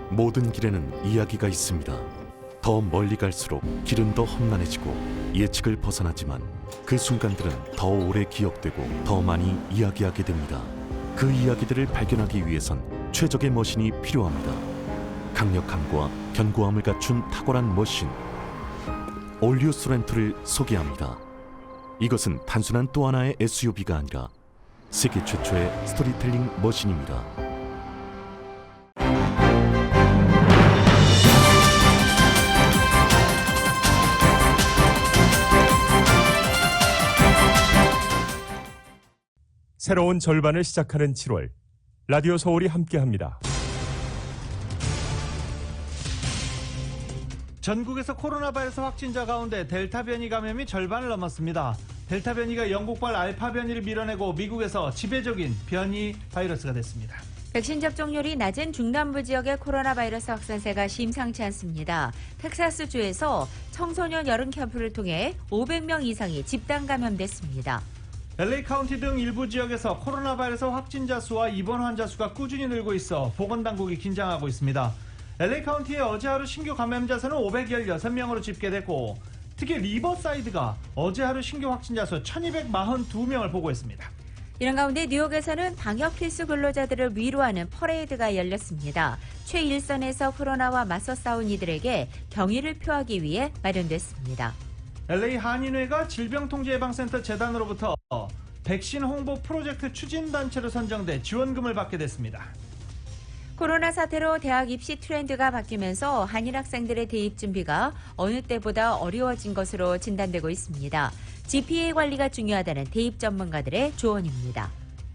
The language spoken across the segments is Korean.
모든 길에는 이야기가 있습니다. 더 멀리 갈수록 길은 더 험난해지고 예측을 벗어나지만 그 순간들은 더 오래 기억되고 더 많이 이야기하게 됩니다. 그 이야기들을 발견하기 위해선 최적의 머신이 필요합니다. 강력함과 견고함을 갖춘 탁월한 머신, 올류 소렌토를 소개합니다. 이것은 단순한 또 하나의 SUV가 아니라 세계 최초의 스토리텔링 머신입니다. 새로운 절반을 시작하는 7월, 라디오 서울이 함께합니다. 전국에서 코로나 바이러스 확진자 가운데 델타 변이 감염이 절반을 넘었습니다. 델타 변이가 영국발 알파 변이를 밀어내고 미국에서 지배적인 변이 바이러스가 됐습니다. 백신 접종률이 낮은 중남부 지역의 코로나 바이러스 확산세가 심상치 않습니다. 텍사스주에서 청소년 여름 캠프를 통해 500명 이상이 집단 감염됐습니다. LA 카운티 등 일부 지역에서 코로나 바이러스 확진자 수와 입원 환자 수가 꾸준히 늘고 있어 보건당국이 긴장하고 있습니다. LA 카운티의 어제 하루 신규 감염자 수는 516명으로 집계됐고 특히 리버사이드가 어제 하루 신규 확진자 수 1242명을 보고했습니다. 이런 가운데 뉴욕에서는 방역 필수 근로자들을 위로하는 퍼레이드가 열렸습니다. 최일선에서 코로나와 맞서 싸운 이들에게 경의를 표하기 위해 마련됐습니다. LA 한인회가 질병통제예방센터 재단으로부터 백신 홍보 프로젝트 추진단체로 선정돼 지원금을 받게 됐습니다. 코로나 사태로 대학 입시 트렌드가 바뀌면서 한인 학생들의 대입 준비가 어느 때보다 어려워진 것으로 진단되고 있습니다. GPA 관리가 중요하다는 대입 전문가들의 조언입니다.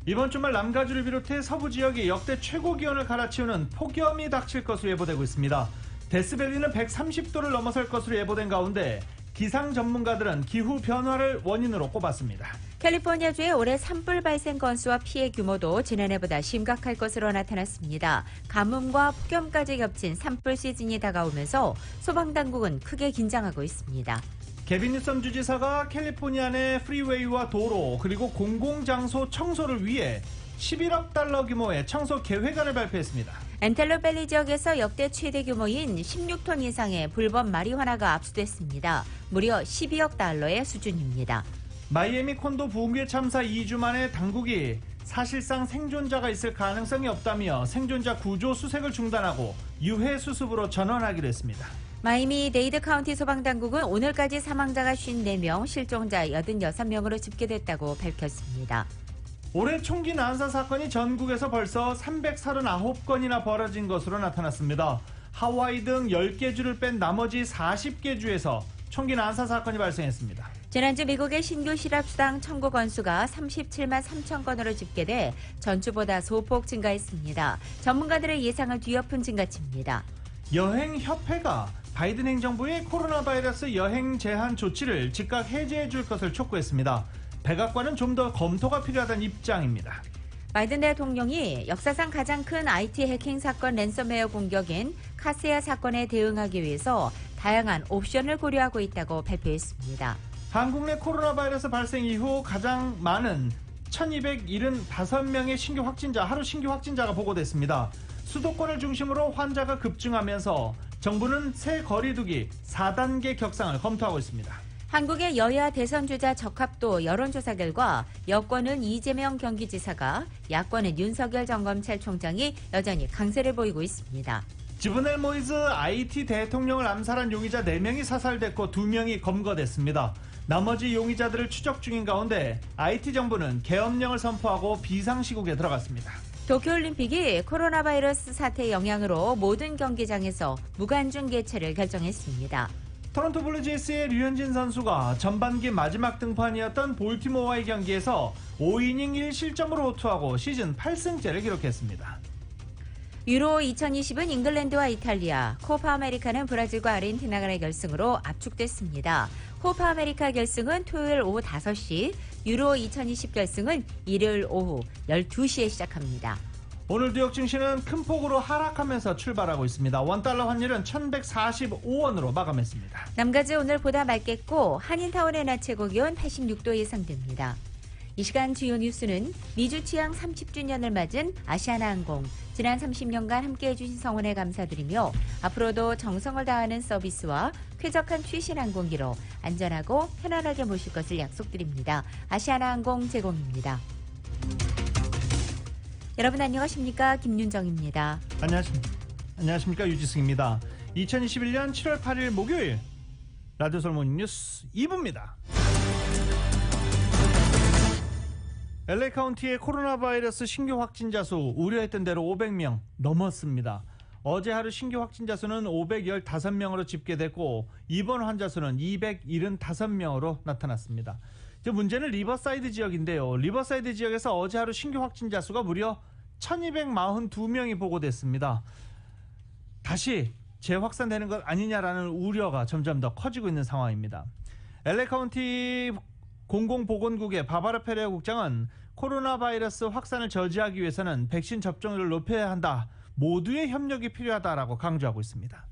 이번 주말 남가주를 비롯해 서부 지역이 역대 최고 기온을 갈아치우는 폭염이 닥칠 것으로 예보되고 있습니다. 데스밸리는 130도를 넘어설 것으로 예보된 가운데 기상 전문가들은 기후 변화를 원인으로 꼽았습니다. 캘리포니아주의 올해 산불 발생 건수와 피해 규모도 지난해보다 심각할 것으로 나타났습니다. 가뭄과 폭염까지 겹친 산불 시즌이 다가오면서 소방당국은 크게 긴장하고 있습니다. 게빈 뉴섬 주지사가 캘리포니아 내 프리웨이와 도로 그리고 공공장소 청소를 위해 11억 달러 규모의 청소 계획안을 발표했습니다. 앤텔로밸리 지역에서 역대 최대 규모인 16톤 이상의 불법 마리화나가 압수됐습니다. 무려 12억 달러의 수준입니다. 마이애미 콘도 붕괴 참사 2주 만에 당국이 사실상 생존자가 있을 가능성이 없다며 생존자 구조 수색을 중단하고 유해 수습으로 전환하기로 했습니다. 마이애미 데이드 카운티 소방당국은 오늘까지 사망자가 54명, 실종자 86명으로 집계됐다고 밝혔습니다. 올해 총기 난사 사건이 전국에서 벌써 339건이나 벌어진 것으로 나타났습니다. 하와이 등 10개 주를 뺀 나머지 40개 주에서 총기 난사 사건이 발생했습니다. 지난주 미국의 신규 실업수당 청구 건수가 37만 3천 건으로 집계돼 전주보다 소폭 증가했습니다. 전문가들의 예상을 뒤엎은 증가치입니다. 여행협회가 바이든 행정부의 코로나 바이러스 여행 제한 조치를 즉각 해제해 줄 것을 촉구했습니다. 백악관은 좀 더 검토가 필요하다는 입장입니다. 바이든 대통령이 역사상 가장 큰 IT 해킹 사건 랜섬웨어 공격인 카세아 사건에 대응하기 위해서 다양한 옵션을 고려하고 있다고 발표했습니다. 한국 내 코로나 바이러스 발생 이후 가장 많은 1275명의 신규 확진자, 하루 신규 확진자가 보고됐습니다. 수도권을 중심으로 환자가 급증하면서 정부는 새 거리두기 4단계 격상을 검토하고 있습니다. 한국의 여야 대선 주자 적합도 여론조사 결과 여권은 이재명 경기지사가, 야권은 윤석열 전검찰총장이 여전히 강세를 보이고 있습니다. 지브넬 모이즈 IT 대통령을 암살한 용의자 4명이 사살됐고 2명이 검거됐습니다. 나머지 용의자들을 추적 중인 가운데 IT 정부는 계엄령을 선포하고 비상시국에 들어갔습니다. 도쿄올림픽이 코로나 바이러스 사태 영향으로 모든 경기장에서 무관중 개최를 결정했습니다. 토론토 블루제이스의 류현진 선수가 전반기 마지막 등판이었던 볼티모어와의 경기에서 5이닝 1실점으로 호투하고 시즌 8승째를 기록했습니다. 유로 2020은 잉글랜드와 이탈리아, 코파 아메리카는 브라질과 아르헨티나 간의 결승으로 압축됐습니다. 코파 아메리카 결승은 토요일 오후 5시, 유로 2020 결승은 일요일 오후 12시에 시작합니다. 오늘 뉴욕 증시는 큰 폭으로 하락하면서 출발하고 있습니다. 원달러 환율은 1145원으로 마감했습니다. 남가주 오늘보다 맑겠고 한인타운의 낮 최고 기온 86도 예상됩니다. 이 시간 주요 뉴스는 미주 취항 30주년을 맞은 아시아나항공, 지난 30년간 함께해 주신 성원에 감사드리며 앞으로도 정성을 다하는 서비스와 쾌적한 최신 항공기로 안전하고 편안하게 모실 것을 약속드립니다. 아시아나항공 제공입니다. 여러분 안녕하십니까? 김윤정입니다. 안녕하십니까? 유지승입니다. 2021년 7월 8일 목요일 라디오 솔모닝 뉴스 2부입니다. LA 카운티의 코로나 바이러스 신규 확진자 수 우려했던 대로 500명 넘었습니다. 어제 하루 신규 확진자 수는 515명으로 집계됐고 입원 환자 수는 275명으로 나타났습니다. 문제는 리버사이드 지역인데요. 리버사이드 지역에서 어제 하루 신규 확진자 수가 무려 1242명이 보고됐습니다. 다시 재확산되는 것 아니냐라는 우려가 점점 더 커지고 있는 상황입니다. LA 카운티 공공보건국의 바바라 페레아 국장은 코로나 바이러스 확산을 저지하기 위해서는 백신 접종률을 높여야 한다. 모두의 협력이 필요하다라고 강조하고 있습니다.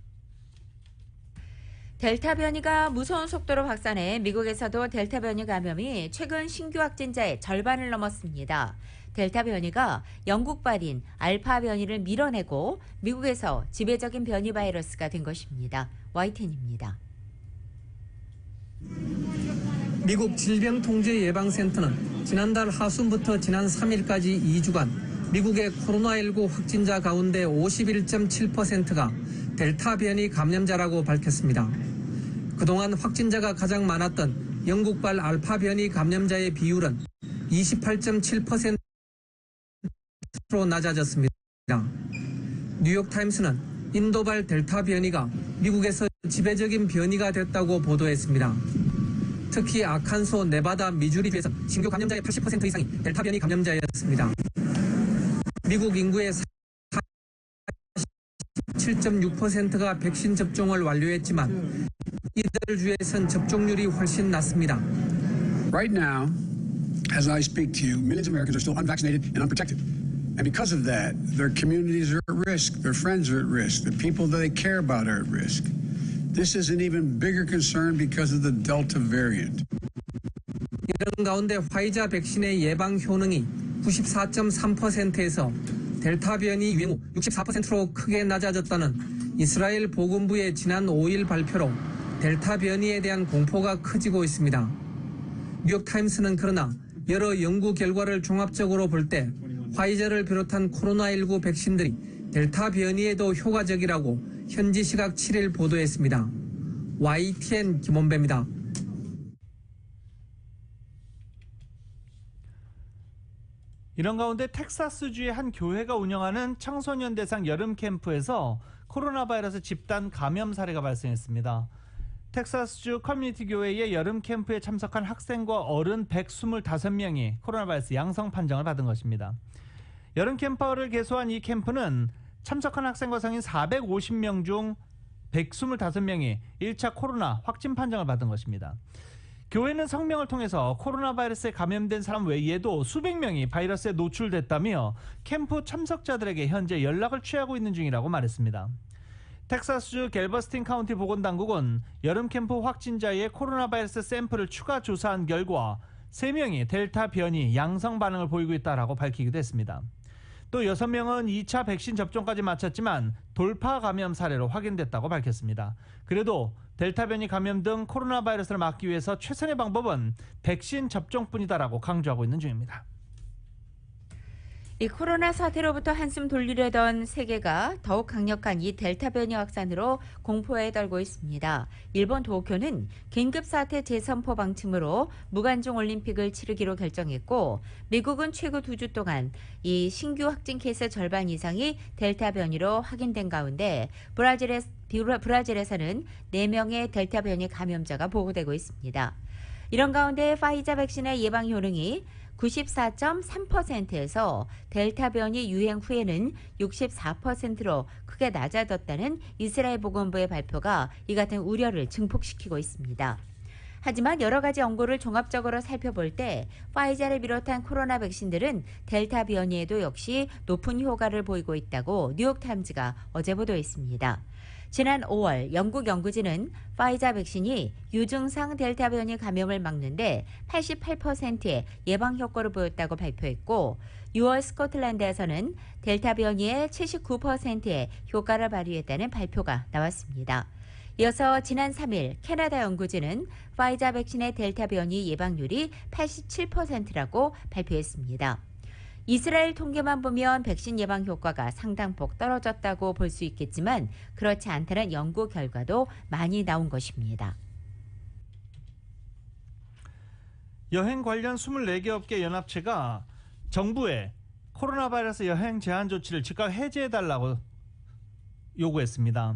델타 변이가 무서운 속도로 확산해 미국에서도 델타 변이 감염이 최근 신규 확진자의 절반을 넘었습니다. 델타 변이가 영국발인 알파 변이를 밀어내고 미국에서 지배적인 변이 바이러스가 된 것입니다. YTN입니다. 미국 질병통제예방센터는 지난달 하순부터 지난 3일까지 2주간 미국의 코로나19 확진자 가운데 51.7%가 델타 변이 감염자라고 밝혔습니다. 그동안 확진자가 가장 많았던 영국발 알파 변이 감염자의 비율은 28.7%로 낮아졌습니다. 뉴욕타임스는 인도발 델타 변이가 미국에서 지배적인 변이가 됐다고 보도했습니다. 특히 아칸소, 네바다, 미주리주에서 신규 감염자의 80% 이상이 델타 변이 감염자였습니다. 미국 인구의 7.6%가 백신 접종을 완료했지만 이들 주에선 접종률이 훨씬 낮습니다. Right now, as I speak to you, millions of Americans are still unvaccinated and unprotected. And because of that, their communities are at risk, their friends are at risk, the people that they care about are at risk. This is an even bigger concern because of the Delta variant. 이런 가운데 화이자 백신의 예방 효능이 94.3%에서 델타 변이 유행 후 64%로 크게 낮아졌다는 이스라엘 보건부의 지난 5일 발표로 델타 변이에 대한 공포가 커지고 있습니다. 뉴욕타임스는 그러나 여러 연구 결과를 종합적으로 볼 때 화이자를 비롯한 코로나19 백신들이 델타 변이에도 효과적이라고 현지 시각 7일 보도했습니다. YTN 김원배입니다. 이런 가운데 텍사스주의 한 교회가 운영하는 청소년 대상 여름 캠프에서 코로나 바이러스 집단 감염 사례가 발생했습니다. 텍사스주 커뮤니티 교회의 여름 캠프에 참석한 학생과 어른 125명이 코로나 바이러스 양성 판정을 받은 것입니다. 여름 캠퍼를 개소한 이 캠프는 참석한 학생과 성인 450명 중 125명이 1차 코로나 확진 판정을 받은 것입니다. 교회는 성명을 통해서 코로나 바이러스에 감염된 사람 외에도 수백 명이 바이러스에 노출됐다며 캠프 참석자들에게 현재 연락을 취하고 있는 중이라고 말했습니다. 텍사스주 갤버스틴 카운티 보건당국은 여름 캠프 확진자의 코로나 바이러스 샘플을 추가 조사한 결과 3명이 델타 변이 양성 반응을 보이고 있다고 밝히기도 했습니다. 또 6명은 2차 백신 접종까지 마쳤지만 돌파 감염 사례로 확인됐다고 밝혔습니다. 그래도 델타 변이 감염 등 코로나 바이러스를 막기 위해서 최선의 방법은 백신 접종뿐이다라고 강조하고 있는 중입니다. 이 코로나 사태로부터 한숨 돌리려던 세계가 더욱 강력한 이 델타 변이 확산으로 공포에 떨고 있습니다. 일본 도쿄는 긴급 사태 재선포 방침으로 무관중 올림픽을 치르기로 결정했고 미국은 최고 2주 동안 이 신규 확진 케이스 절반 이상이 델타 변이로 확인된 가운데 브라질에서는 4명의 델타 변이 감염자가 보고되고 있습니다. 이런 가운데 파이자 백신의 예방 효능이 94.3%에서 델타 변이 유행 후에는 64%로 크게 낮아졌다는 이스라엘 보건부의 발표가 이 같은 우려를 증폭시키고 있습니다. 하지만 여러 가지 연구를 종합적으로 살펴볼 때 파이자를 비롯한 코로나 백신들은 델타 변이에도 역시 높은 효과를 보이고 있다고 뉴욕타임즈가 어제 보도했습니다. 지난 5월 영국 연구진은 파이자 백신이 유증상 델타 변이 감염을 막는데 88%의 예방 효과를 보였다고 발표했고 6월 스코틀랜드에서는 델타 변이의 79%의 효과를 발휘했다는 발표가 나왔습니다. 이어서 지난 3일 캐나다 연구진은 파이자 백신의 델타 변이 예방률이 87%라고 발표했습니다. 이스라엘 통계만 보면 백신 예방 효과가 상당폭 떨어졌다고 볼 수 있겠지만 그렇지 않다는 연구 결과도 많이 나온 것입니다. 여행 관련 24개 업계 연합체가 정부에 코로나 바이러스 여행 제한 조치를 즉각 해제해달라고 요구했습니다.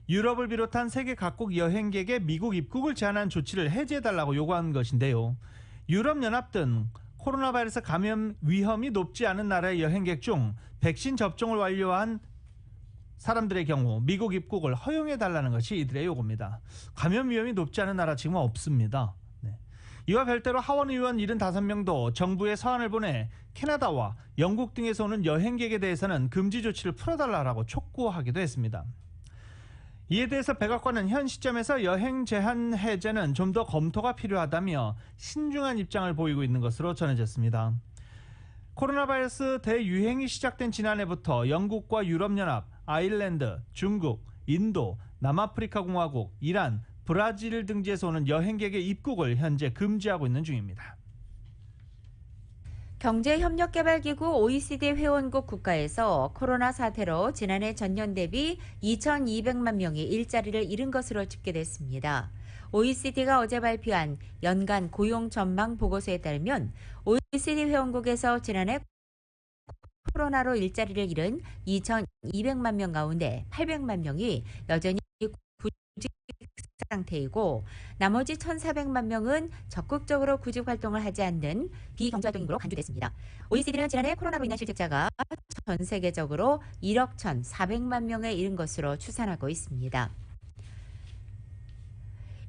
유럽을 비롯한 세계 각국 여행객의 미국 입국을 제한한 조치를 해제해달라고 요구한 것인데요. 유럽연합 등 코로나 바이러스 감염 위험이 높지 않은 나라의 여행객 중 백신 접종을 완료한 사람들의 경우 미국 입국을 허용해달라는 것이 이들의 요구입니다. 감염 위험이 높지 않은 나라 지금 없습니다. 이와 별도로 하원 의원 75명도 정부에 서한을 보내 캐나다와 영국 등에서 오는 여행객에 대해서는 금지 조치를 풀어달라고 촉구하기도 했습니다. 이에 대해서 백악관은 현 시점에서 여행 제한 해제는 좀 더 검토가 필요하다며 신중한 입장을 보이고 있는 것으로 전해졌습니다. 코로나 바이러스 대유행이 시작된 지난해부터 영국과 유럽연합, 아일랜드, 중국, 인도, 남아프리카 공화국, 이란, 브라질 등지에서 오는 여행객의 입국을 현재 금지하고 있는 중입니다. 경제협력개발기구 OECD 회원국 국가에서 코로나 사태로 지난해 전년 대비 2,200만 명이 일자리를 잃은 것으로 집계됐습니다. OECD가 어제 발표한 연간 고용 전망 보고서에 따르면 OECD 회원국에서 지난해 코로나로 일자리를 잃은 2,200만 명 가운데 800만 명이 여전히 구직 상태이고 나머지 1,400만 명은 적극적으로 구직 활동을 하지 않는 비경제활동인으로 간주됐습니다. OECD는 지난해 코로나로 인한 실직자가 전 세계적으로 1억 1,400만 명에 이른 것으로 추산하고 있습니다.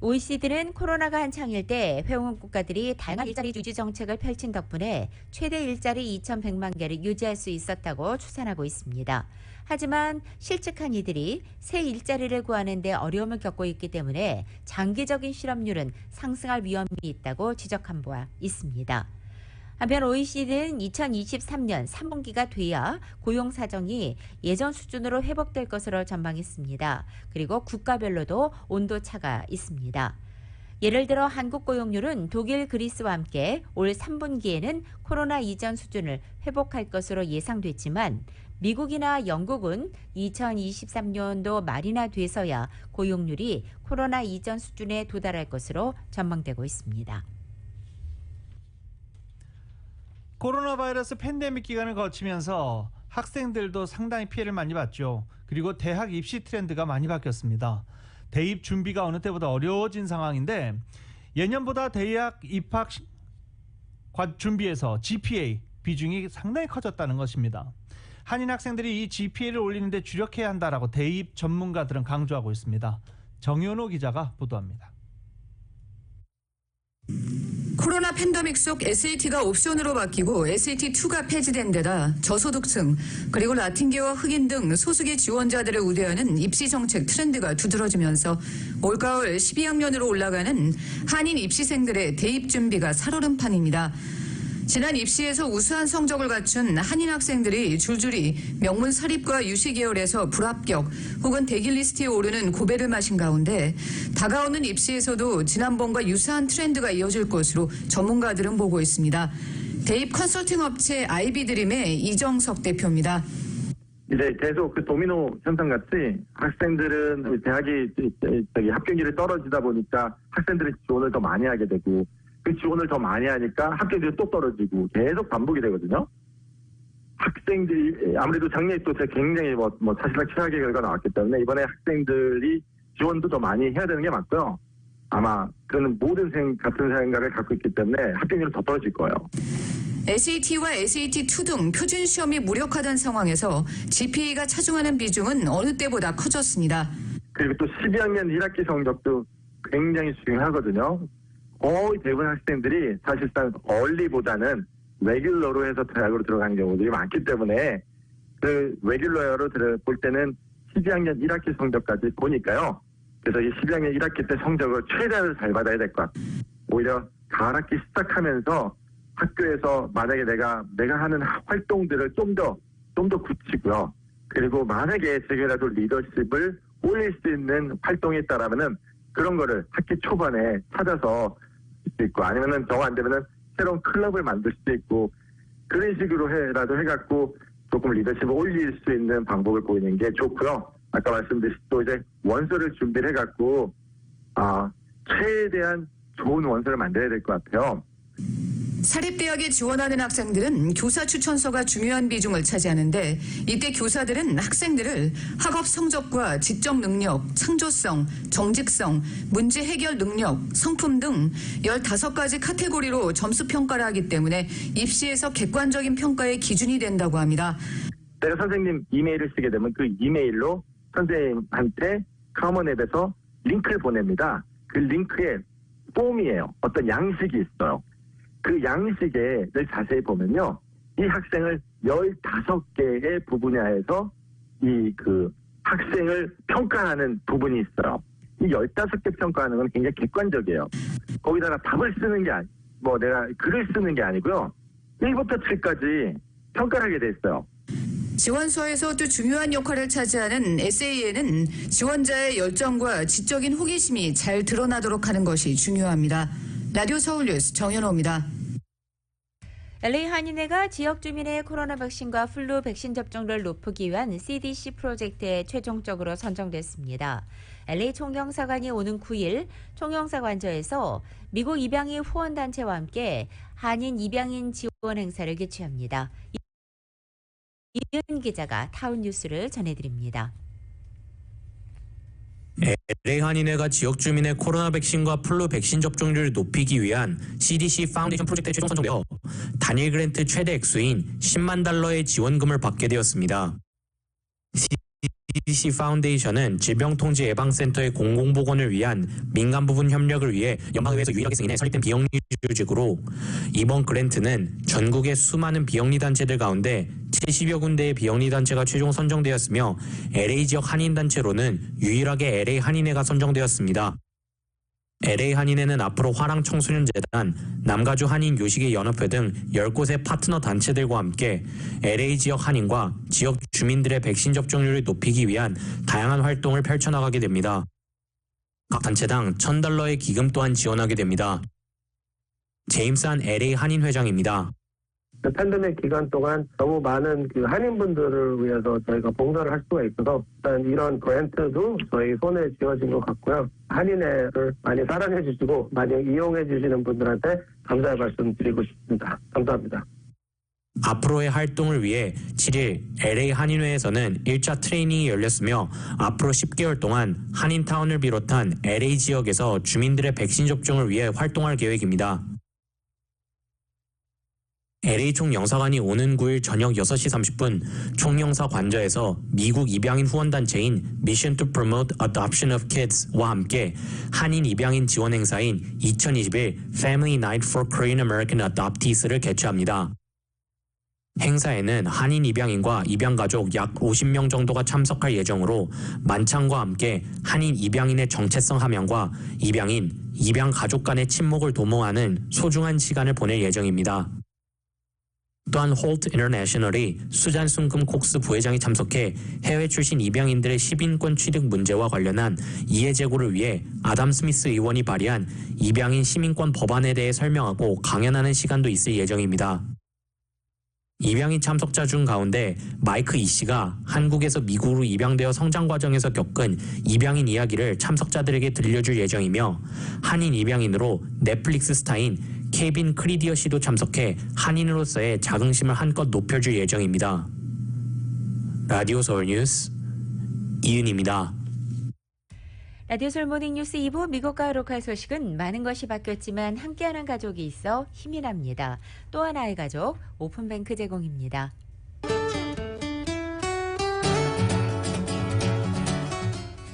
OECD는 코로나가 한창일 때 회원 국가들이 다양한 일자리 유지 정책을 펼친 덕분에 최대 일자리 2,100만 개를 유지할 수 있었다고 추산하고 있습니다. 하지만 실직한 이들이 새 일자리를 구하는 데 어려움을 겪고 있기 때문에 장기적인 실업률은 상승할 위험이 있다고 지적한 바 있습니다. 한편 OECD는 2023년 3분기가 돼야 고용 사정이 예전 수준으로 회복될 것으로 전망했습니다. 그리고 국가별로도 온도차가 있습니다. 예를 들어 한국 고용률은 독일, 그리스와 함께 올 3분기에는 코로나 이전 수준을 회복할 것으로 예상됐지만 미국이나 영국은 2023년도 말이나 돼서야 고용률이 코로나 이전 수준에 도달할 것으로 전망되고 있습니다. 코로나 바이러스 팬데믹 기간을 거치면서 학생들도 상당히 피해를 많이 봤죠. 그리고 대학 입시 트렌드가 많이 바뀌었습니다. 대입 준비가 어느 때보다 어려워진 상황인데 예년보다 대학 입학 준비에서 GPA 비중이 상당히 커졌다는 것입니다. 한인 학생들이 이 GPA를 올리는 데 주력해야 한다라고 대입 전문가들은 강조하고 있습니다. 정현호 기자가 보도합니다. 코로나 팬데믹 속 SAT가 옵션으로 바뀌고 SAT2가 폐지된 데다 저소득층 그리고 라틴계와 흑인 등 소수계 지원자들을 우대하는 입시 정책 트렌드가 두드러지면서 올가을 12학년으로 올라가는 한인 입시생들의 대입 준비가 살얼음 판입니다. 지난 입시에서 우수한 성적을 갖춘 한인 학생들이 줄줄이 명문 사립과 유시 계열에서 불합격 혹은 대기리스트에 오르는 고배를 마신 가운데 다가오는 입시에서도 지난번과 유사한 트렌드가 이어질 것으로 전문가들은 보고 있습니다. 대입 컨설팅 업체 아이비드림의 이정석 대표입니다. 이제 계속 그 도미노 현상 같이 학생들은 대학이 합격률이 떨어지다 보니까 학생들이 지원을 더 많이 하게 되고 그 지원을 더 많이 하니까 합격률이 또 떨어지고 계속 반복이 되거든요. 학생들이 아무래도 작년에 또 굉장히 사실상 최악의 결과가 나왔기 때문에 이번에 학생들이 지원도 더 많이 해야 되는 게 맞고요. 아마 그는 모든 같은 생각을 갖고 있기 때문에 합격률은 더 떨어질 거예요. SAT와 SAT2 등 표준 시험이 무력화된 상황에서 GPA가 차중하는 비중은 어느 때보다 커졌습니다. 그리고 또 12학년 1학기 성적도 굉장히 중요하거든요. 거의 대부분 학생들이 사실상 얼리보다는 레귤러로 해서 대학으로 들어가는 경우들이 많기 때문에 그 레귤러로 볼 때는 12학년 1학기 성적까지 보니까요. 그래서 이 12학년 1학기 때 성적을 최대한 잘 받아야 될 것 같아요. 오히려 가을 학기 시작하면서 학교에서 만약에 내가 하는 활동들을 좀 더 굳히고요. 그리고 만약에 제게라도 리더십을 올릴 수 있는 활동이 있다라면은 그런 거를 학기 초반에 찾아서 할 수 있고, 아니면은 정 안 되면은 새로운 클럽을 만들 수도 있고, 그런 식으로 해갖고 조금 리더십을 올릴 수 있는 방법을 보이는 게 좋고요. 아까 말씀드린 또 이제 원서를 준비를 해갖고 최대한 좋은 원서를 만들어야 될 것 같아요. 사립대학에 지원하는 학생들은 교사 추천서가 중요한 비중을 차지하는데, 이때 교사들은 학생들을 학업 성적과 지적 능력, 창조성, 정직성, 문제 해결 능력, 성품 등 15가지 카테고리로 점수 평가를 하기 때문에 입시에서 객관적인 평가의 기준이 된다고 합니다. 내가 선생님 이메일을 쓰게 되면 그 이메일로 선생님한테 커먼앱에서 링크를 보냅니다. 그 링크에 폼이에요. 어떤 양식이 있어요. 그 양식에 자세히 보면요, 이 학생을 15개의 부분야에서 그 학생을 평가하는 부분이 있어요. 이 15개 평가하는 건 굉장히 객관적이에요. 거기다가 답을 쓰는 게 내가 글을 쓰는 게 아니고요, 1부터 7까지 평가를 하게 돼 있어요. 지원서에서 또 중요한 역할을 차지하는 에세이에는 지원자의 열정과 지적인 호기심이 잘 드러나도록 하는 것이 중요합니다. 라디오 서울 뉴스 정연호입니다. LA 한인회가 지역 주민의 코로나 백신과 플루 백신 접종률을 높이기 위한 CDC 프로젝트에 최종적으로 선정됐습니다. LA 총영사관이 오는 9일 총영사관저에서 미국 입양인 후원단체와 함께 한인 입양인 지원 행사를 개최합니다. 이은 기자가 타운 뉴스를 전해드립니다. LA 한인회가 지역 주민의 코로나 백신과 플루 백신 접종률을 높이기 위한 CDC 파운데이션 프로젝트에 최종 선정되어 단일 그랜트 최대 액수인 $100,000의 지원금을 받게 되었습니다. CDC 파운데이션은 질병통제예방센터의 공공보건을 위한 민간 부분 협력을 위해 연방의회에서 유일하게 승인해 설립된 비영리 조직으로, 이번 그랜트는 전국의 수많은 비영리 단체들 가운데 70여 군데의 비영리 단체가 최종 선정되었으며, LA 지역 한인 단체로는 유일하게 LA 한인회가 선정되었습니다. LA 한인회는 앞으로 화랑 청소년재단, 남가주 한인 요식의 연합회 등 10곳의 파트너 단체들과 함께 LA 지역 한인과 지역 주민들의 백신 접종률을 높이기 위한 다양한 활동을 펼쳐나가게 됩니다. 각 단체당 $1,000의 기금 또한 지원하게 됩니다. 제임스 한 LA 한인 회장입니다. 팬데믹 기간 동안 너무 많은 한인분들을 위해서 저희가 봉사를 할 수가 있어서 일단 이런 그랜트도 저희 손에 쥐어진 것 같고요. 한인회를 많이 사랑해 주시고 많이 이용해 주시는 분들한테 감사의 말씀 드리고 싶습니다. 감사합니다. 앞으로의 활동을 위해 7일 LA 한인회에서는 1차 트레이닝이 열렸으며, 앞으로 10개월 동안 한인타운을 비롯한 LA 지역에서 주민들의 백신 접종을 위해 활동할 계획입니다. LA 총영사관이 오는 9일 저녁 6시 30분 총영사관저에서 미국 입양인 후원단체인 Mission to Promote Adoption of Kids와 함께 한인 입양인 지원 행사인 2021 Family Night for Korean American Adoptees를 개최합니다. 행사에는 한인 입양인과 입양가족 약 50명 정도가 참석할 예정으로, 만찬과 함께 한인 입양인의 정체성 함양과 입양인, 입양가족 간의 친목을 도모하는 소중한 시간을 보낼 예정입니다. 또한 홀트 인터내셔널이 수잔 순금 콕스 부회장이 참석해 해외 출신 입양인들의 시민권 취득 문제와 관련한 이해 제고를 위해 아담 스미스 의원이 발의한 입양인 시민권 법안에 대해 설명하고 강연하는 시간도 있을 예정입니다. 입양인 참석자 중 가운데 마이크 이 씨가 한국에서 미국으로 입양되어 성장 과정에서 겪은 입양인 이야기를 참석자들에게 들려줄 예정이며, 한인 입양인으로 넷플릭스 스타인 케빈 크리디어 씨도 참석해 한인으로서의 자긍심을 한껏 높여줄 예정입니다. 라디오 서울 뉴스 이은입니다. 라디오 서울 모닝뉴스 2부 미국과 로컬 소식은 많은 것이 바뀌었지만 함께하는 가족이 있어 힘이 납니다. 또 하나의 가족, 오픈뱅크 제공입니다.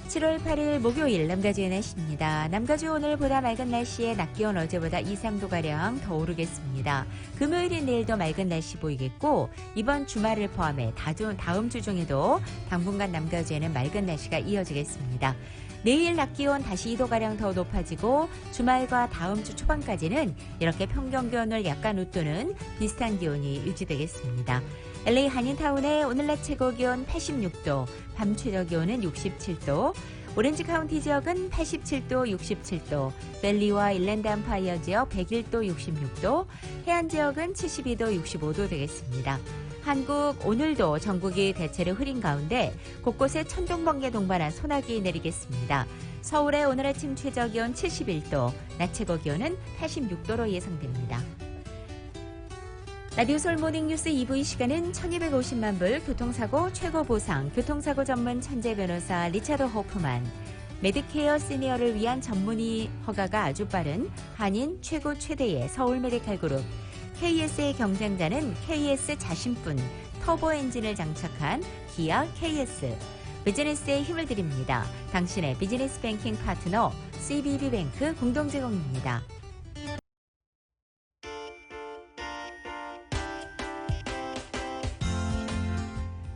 7월 8일 목요일 남가주의 날씨입니다. 남가주 오늘보다 맑은 날씨에 낮 기온 어제보다 2, 3도가량 더 오르겠습니다. 금요일인 내일도 맑은 날씨 보이겠고, 이번 주말을 포함해 다음 주 중에도 당분간 남가주에는 맑은 날씨가 이어지겠습니다. 내일 낮 기온 다시 2도가량 더 높아지고 주말과 다음 주 초반까지는 이렇게 평균 기온을 약간 웃도는 비슷한 기온이 유지되겠습니다. LA 한인타운의 오늘 낮 최고 기온 86도, 밤 최저 기온은 67도, 오렌지 카운티 지역은 87도, 67도, 밸리와 일랜드 암파이어 지역 101도, 66도, 해안 지역은 72도, 65도 되겠습니다. 한국 오늘도 전국이 대체로 흐린 가운데 곳곳에 천둥번개 동반한 소나기 내리겠습니다. 서울의 오늘 아침 최저 기온 71도, 낮 최고 기온은 86도로 예상됩니다. 라디오 서울 모닝뉴스 2부 이 시간은 1250만 불 교통사고 최고 보상 교통사고 전문 천재 변호사 리차드 호프만, 메디케어 시니어를 위한 전문의 허가가 아주 빠른 한인 최고 최대의 서울 메디칼 그룹, KS의 경쟁자는 KS 자신뿐 터보 엔진을 장착한 기아 KS. 비즈니스에 힘을 드립니다. 당신의 비즈니스 뱅킹 파트너 CBB뱅크 공동 제공입니다.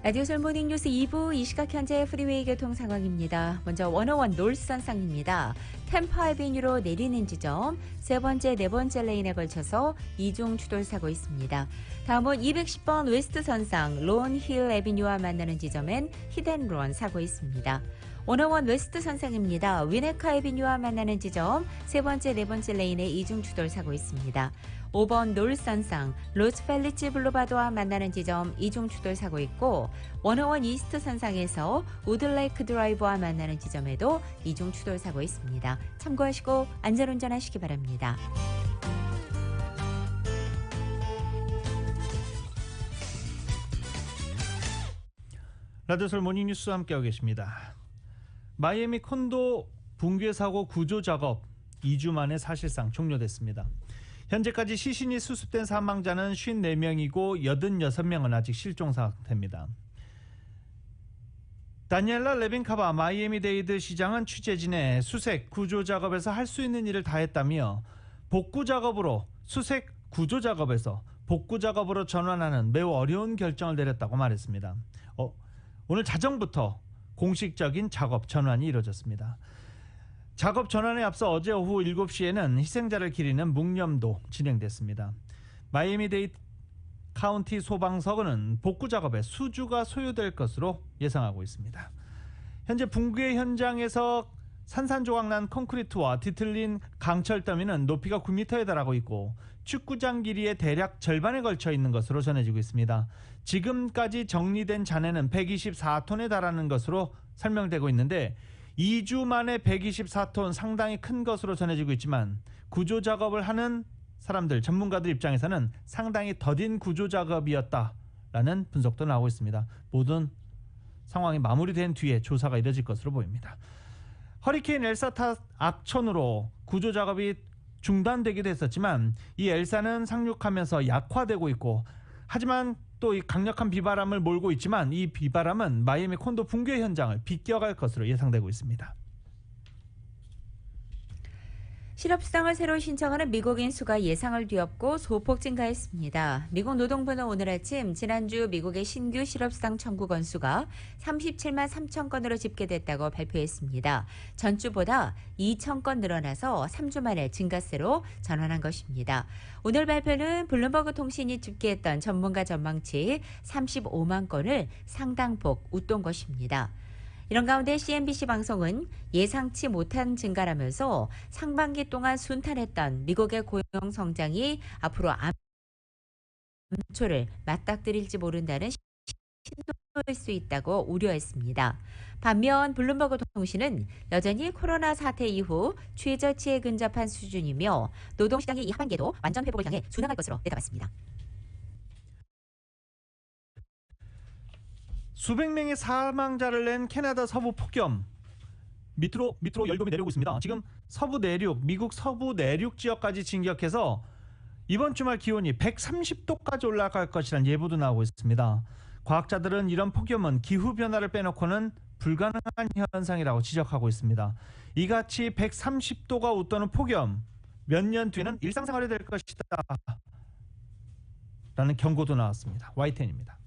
라디오 서울 모닝뉴스 2부 이 시각 현재 프리웨이 교통 상황입니다. 먼저 101 놀선상입니다. 템파 애비뉴로 내리는 지점 세 번째, 네 번째 레인에 걸쳐서 이중 추돌 사고 있습니다. 다음은 210번 웨스트 선상 론힐 애비뉴와 만나는 지점엔 히덴런 사고 있습니다. 101 웨스트 선상입니다. 위네카 애비뉴와 만나는 지점 세 번째, 네 번째 레인에 이중 추돌 사고 있습니다. 5번 놀선상 로스펠리치 블루바드와 만나는 지점 이중 추돌 사고 있고 101 이스트 선상에서 우드레이크 드라이브와 만나는 지점에도 이중 추돌 사고 있습니다. 참고하시고 안전운전하시기 바랍니다. 라디오 서울 모닝뉴스와 함께하고 계십니다. 마이애미 콘도 붕괴 사고 구조 작업 2주 만에 사실상 종료됐습니다. 현재까지 시신이 수습된 사망자는 54명이고 86명은 아직 실종 상태입니다. 다니엘라 레빈카바 마이애미데이드 시장은 취재진의 수색 구조 작업에서 할 수 있는 일을 다했다며 수색 구조 작업에서 복구 작업으로 전환하는 매우 어려운 결정을 내렸다고 말했습니다. 오늘 자정부터 공식적인 작업 전환이 이루어졌습니다. 작업 전환에 앞서 어제 오후 7시에는 희생자를 기리는 묵념도 진행됐습니다. 마이애미데이드 카운티 소방서는 복구 작업에 수주가 소요될 것으로 예상하고 있습니다. 현재 붕괴 현장에서 산산조각난 콘크리트와 뒤틀린 강철 더미는 높이가 9m에 달하고 있고 축구장 길이의 대략 절반에 걸쳐 있는 것으로 전해지고 있습니다. 지금까지 정리된 잔해는 124톤에 달하는 것으로 설명되고 있는데 2주 만에 124톤 상당히 큰 것으로 전해지고 있지만 구조 작업을 하는 사람들, 전문가들 입장에서는 상당히 더딘 구조 작업이었다라는 분석도 나오고 있습니다. 모든 상황이 마무리된 뒤에 조사가 이뤄질 것으로 보입니다. 허리케인 엘사 탓 악천후로 구조 작업이 중단되기도 했었지만 이 엘사는 상륙하면서 약화되고 있고 하지만 또 이 강력한 비바람을 몰고 있지만 이 비바람은 마이애미 콘도 붕괴 현장을 비껴갈 것으로 예상되고 있습니다. 실업수당을 새로 신청하는 미국인 수가 예상을 뒤엎고 소폭 증가했습니다. 미국 노동부는 오늘 아침 지난주 미국의 신규 실업수당 청구 건수가 37만 3천 건으로 집계됐다고 발표했습니다. 전주보다 2천 건 늘어나서 3주 만에 증가세로 전환한 것입니다. 오늘 발표는 블룸버그 통신이 집계했던 전문가 전망치 35만 건을 상당폭 웃돈 것입니다. 이런 가운데 CNBC 방송은 예상치 못한 증가라면서 상반기 동안 순탄했던 미국의 고용 성장이 앞으로 암초를 맞닥뜨릴지 모른다는 신호일 수 있다고 우려했습니다. 반면 블룸버그 통신은 여전히 코로나 사태 이후 최저치에 근접한 수준이며 노동시장이 이 하반기에도 완전 회복을 향해 순항할 것으로 내다봤습니다. 수백 명의 사망자를 낸 캐나다 서부 폭염 밑으로 열돔이 내려오고 있습니다. 지금 서부 내륙, 미국 서부 내륙 지역까지 진격해서 이번 주말 기온이 130도까지 올라갈 것이라는 예보도 나오고 있습니다. 과학자들은 이런 폭염은 기후변화를 빼놓고는 불가능한 현상이라고 지적하고 있습니다. 이같이 130도가 웃도는 폭염, 몇 년 뒤에는 일상생활이 될 것이다 라는 경고도 나왔습니다. YTN입니다.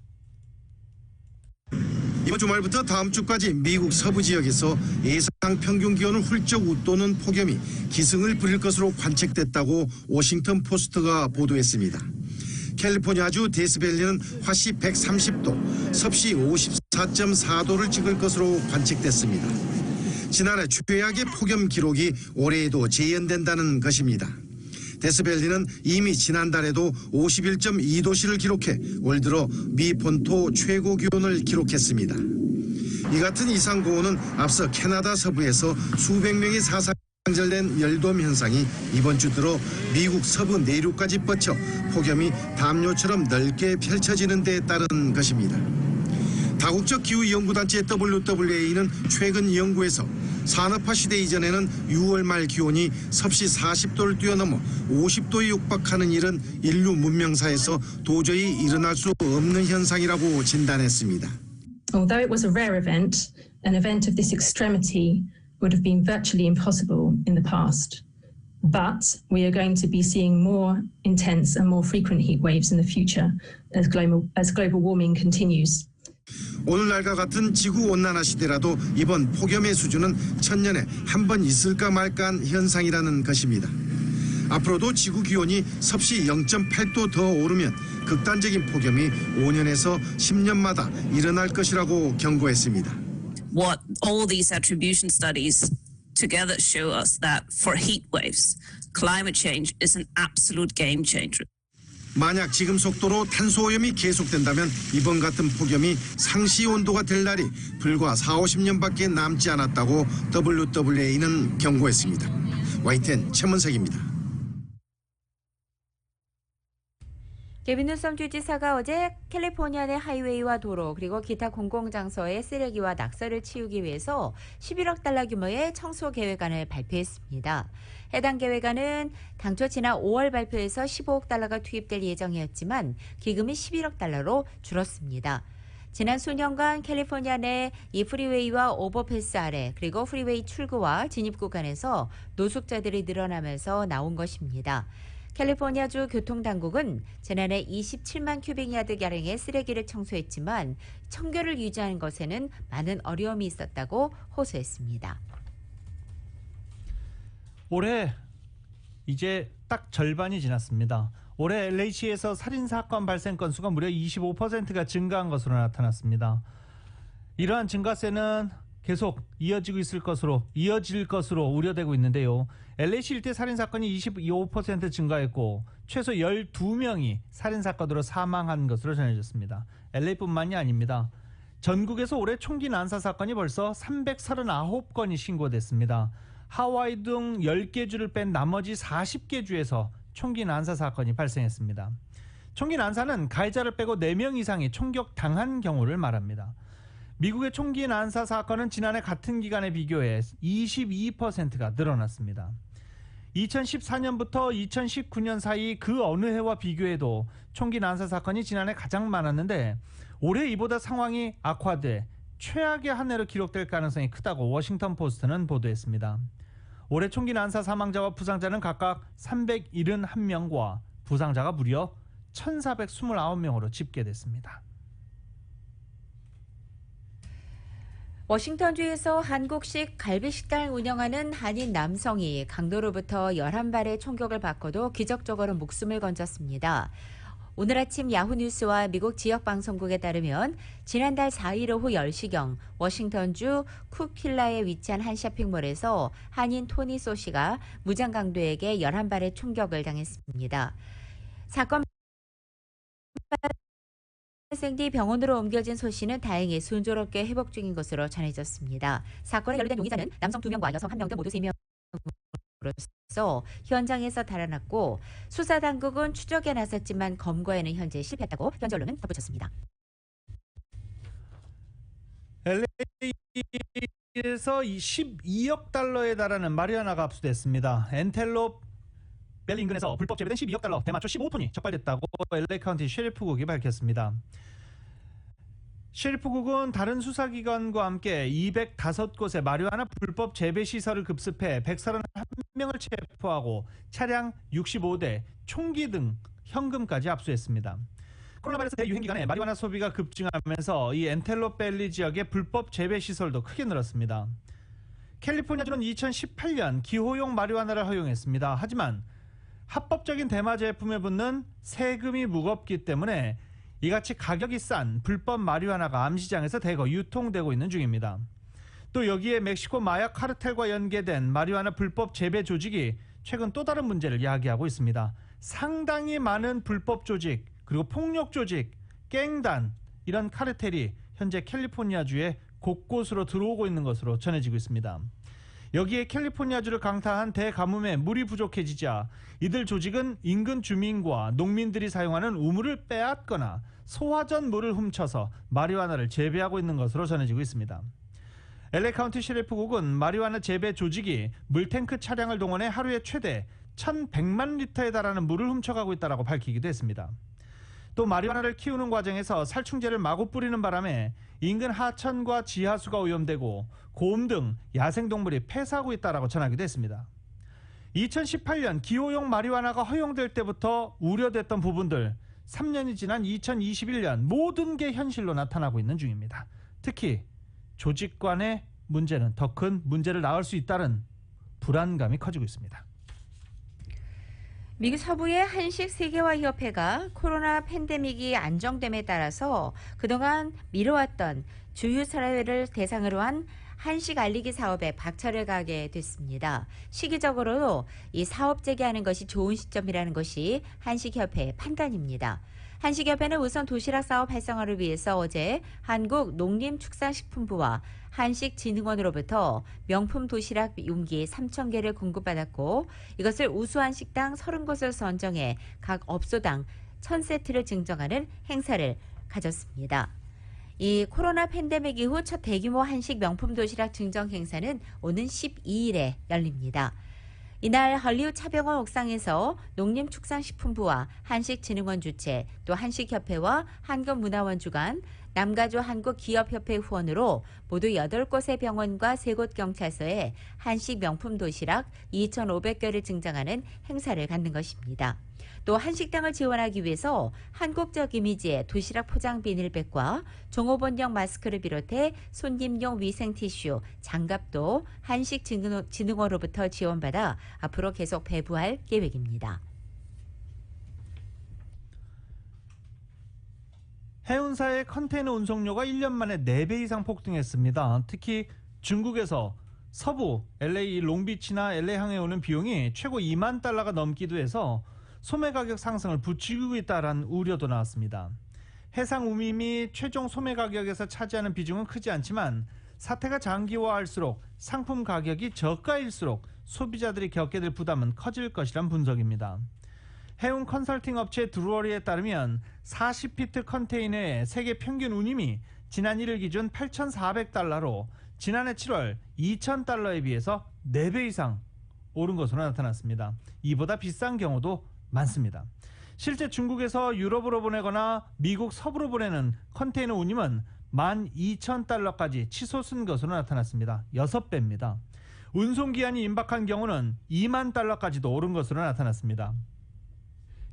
이번 주말부터 다음 주까지 미국 서부 지역에서 예상 평균 기온을 훌쩍 웃도는 폭염이 기승을 부릴 것으로 관측됐다고 워싱턴 포스트가 보도했습니다. 캘리포니아주 데스밸리는 화씨 130도, 섭씨 54.4도를 찍을 것으로 관측됐습니다. 지난해 최악의 폭염 기록이 올해에도 재현된다는 것입니다. 데스밸리는 이미 지난달에도 51.2도씨를 기록해 올 들어 미 본토 최고 기온을 기록했습니다. 이 같은 이상 고온은 앞서 캐나다 서부에서 수백 명이 사상절된 열돔 현상이 이번 주 들어 미국 서부 내륙까지 뻗쳐 폭염이 담요처럼 넓게 펼쳐지는 데 따른 것입니다. 다국적 기후연구단체 WWA는 최근 연구에서 산업화 시대 이전에는 6월 말 기온이 섭씨 40도를 뛰어넘어 50도에 육박하는 일은 인류 문명사에서 도저히 일어날 수 없는 현상이라고 진단했습니다. Although it was a rare event, an event of this extremity would have been virtually impossible in the past. But we are going to be seeing more intense and more frequent heat waves in the future as global warming continues. 오늘날과 같은 지구온난화 시대라도 이번 폭염의 수준은 천년에 한 번 있을까 말까한 현상이라는 것입니다. 앞으로도 지구 기온이 섭씨 0.8도 더 오르면 극단적인 폭염이 5년에서 10년마다 일어날 것이라고 경고했습니다. What all these attribution studies together show us that for heat waves, climate change is an absolute game changer. 만약 지금 속도로 탄소오염이 계속된다면 이번 같은 폭염이 상시 온도가 될 날이 불과 40-50년밖에 남지 않았다고 WWA는 경고했습니다. YTN 최문석입니다. 게빈 뉴섬 주지사가 어제 캘리포니아 내 하이웨이와 도로 그리고 기타 공공장소의 쓰레기와 낙서를 치우기 위해서 11억 달러 규모의 청소 계획안을 발표했습니다. 해당 계획안은 당초 지난 5월 발표에서 15억 달러가 투입될 예정이었지만 기금이 11억 달러로 줄었습니다. 지난 수년간 캘리포니아 내 이 프리웨이와 오버패스 아래 그리고 프리웨이 출구와 진입 구간에서 노숙자들이 늘어나면서 나온 것입니다. 캘리포니아주 교통당국은 지난해 27만 큐빅야드가량의 쓰레기를 청소했지만 청결을 유지하는 것에는 많은 어려움이 있었다고 호소했습니다. 올해 이제 딱 절반이 지났습니다. 올해 LA시에서 살인사건 발생 건수가 무려 25%가 증가한 것으로 나타났습니다. 이러한 증가세는 계속 이어질 것으로 우려되고 있는데요. LA시 일대 살인사건이 25% 증가했고 최소 12명이 살인사건으로 사망한 것으로 전해졌습니다. LA뿐만이 아닙니다. 전국에서 올해 총기 난사 사건이 벌써 339건이 신고됐습니다. 하와이 등 10개 주를 뺀 나머지 40개 주에서 총기 난사 사건이 발생했습니다. 총기 난사는 가해자를 빼고 4명 이상이 총격당한 경우를 말합니다. 미국의 총기 난사 사건은 지난해 같은 기간에 비교해 22%가 늘어났습니다. 2014년부터 2019년 사이 그 어느 해와 비교해도 총기 난사 사건이 지난해 가장 많았는데 올해 이보다 상황이 악화돼 최악의 한 해로 기록될 가능성이 크다고 워싱턴 포스트는 보도했습니다. 올해 총기 난사 사망자와 부상자는 각각 371명과 부상자가 무려 1,429명으로 집계됐습니다. 워싱턴주에서 한국식 갈비식당을 운영하는 한인 남성이 강도로부터 11발의 총격을 받고도 기적적으로 목숨을 건졌습니다. 오늘 아침 야후뉴스와 미국 지역방송국에 따르면 지난달 4일 오후 10시경 워싱턴주 쿡힐라에 위치한 한 쇼핑몰에서 한인 토니 소 씨가 무장강도에게 11발의 총격을 당했습니다. 사건 발생 뒤 병원으로 옮겨진 소 씨는 다행히 순조롭게 회복 중인 것으로 전해졌습니다. 사건에 연루된 용의자는 남성 2명과 여성 1명 등 모두 3명으로서 현장에서 달아났고 수사당국은 추적에 나섰지만 검거에는 현재 실패했다고 현지 언론은 덧붙였습니다. LA에서 12억 달러에 달하는 마리화나가 압수됐습니다. 엔텔롭 밸리 인근에서 불법 재배된 12억 달러 대마초 15톤이 적발됐다고 LA 카운티 셰리프국이 밝혔습니다. 셰리프국은 다른 수사기관과 함께 205곳의 마리화나 불법 재배 시설을 급습해 131명을 체포하고 차량 65대, 총기 등 현금까지 압수했습니다. 코로나 바이러스 대유행 기간에 마리화나 소비가 급증하면서 이 엔텔로밸리 지역의 불법 재배 시설도 크게 늘었습니다. 캘리포니아주는 2018년 기호용 마리화나를 허용했습니다. 하지만 합법적인 대마 제품에 붙는 세금이 무겁기 때문에 이같이 가격이 싼 불법 마리화나가 암시장에서 대거 유통되고 있는 중입니다. 또 여기에 멕시코 마약 카르텔과 연계된 마리화나 불법 재배 조직이 최근 또 다른 문제를 야기하고 있습니다. 상당히 많은 불법 조직, 그리고 폭력 조직, 갱단, 이런 카르텔이 현재 캘리포니아주에 곳곳으로 들어오고 있는 것으로 전해지고 있습니다. 여기에 캘리포니아주를 강타한 대가뭄에 물이 부족해지자 이들 조직은 인근 주민과 농민들이 사용하는 우물을 빼앗거나 소화전 물을 훔쳐서 마리화나를 재배하고 있는 것으로 전해지고 있습니다. LA 카운티 시리프국은 마리화나 재배 조직이 물탱크 차량을 동원해 하루에 최대 1,100만 리터에 달하는 물을 훔쳐가고 있다고 밝히기도 했습니다. 또 마리화나를 키우는 과정에서 살충제를 마구 뿌리는 바람에 인근 하천과 지하수가 오염되고 곰 등 야생동물이 폐사하고 있다고 전하기도 했습니다. 2018년 기호용 마리화나가 허용될 때부터 우려됐던 부분들 3년이 지난 2021년 모든 게 현실로 나타나고 있는 중입니다. 특히 조직 간의 문제는 더 큰 문제를 낳을 수 있다는 불안감이 커지고 있습니다. 미국 서부의 한식 세계화협회가 코로나 팬데믹이 안정됨에 따라서 그동안 미뤄왔던 주유 사회를 대상으로 한 한식 알리기 사업에 박차를 가게 됐습니다. 시기적으로도 이 사업 재개하는 것이 좋은 시점이라는 것이 한식협회의 판단입니다. 한식협회는 우선 도시락 사업 활성화를 위해서 어제 한국농림축산식품부와 한식진흥원으로부터 명품 도시락 용기 3,000개를 공급받았고 이것을 우수한 식당 30곳을 선정해 각 업소당 1,000세트를 증정하는 행사를 가졌습니다. 이 코로나 팬데믹 이후 첫 대규모 한식 명품 도시락 증정 행사는 오는 12일에 열립니다. 이날 헐리우드 차병원 옥상에서 농림축산식품부와 한식진흥원 주최, 또 한식협회와 한국문화원 주관, 남가주 한국기업협회 후원으로 모두 8곳의 병원과 3곳 경찰서에 한식 명품 도시락 2,500개를 증정하는 행사를 갖는 것입니다. 또 한식당을 지원하기 위해서 한국적 이미지의 도시락 포장 비닐백과 종업원용 마스크를 비롯해 손님용 위생 티슈, 장갑도 한식진흥원으로부터 지원받아 앞으로 계속 배부할 계획입니다. 해운사의 컨테이너 운송료가 1년 만에 4배 이상 폭등했습니다. 특히 중국에서 서부 LA 롱비치나 LA항에 오는 비용이 최고 2만 달러가 넘기도 해서 소매 가격 상승을 부추기고 있다는 우려도 나왔습니다. 해상 우림이 최종 소매 가격에서 차지하는 비중은 크지 않지만 사태가 장기화할수록 상품 가격이 저가일수록 소비자들이 겪게 될 부담은 커질 것이란 분석입니다. 해운 컨설팅 업체 드루어리에 따르면 40피트 컨테이너의 세계 평균 운임이 지난 1일 기준 8,400달러로 지난해 7월 2,000달러에 비해서 4배 이상 오른 것으로 나타났습니다. 이보다 비싼 경우도 많습니다. 실제 중국에서 유럽으로 보내거나 미국 서부로 보내는 컨테이너 운임은 12,000달러까지 치솟은 것으로 나타났습니다. 6배입니다. 운송기한이 임박한 경우는 2만 달러까지도 오른 것으로 나타났습니다.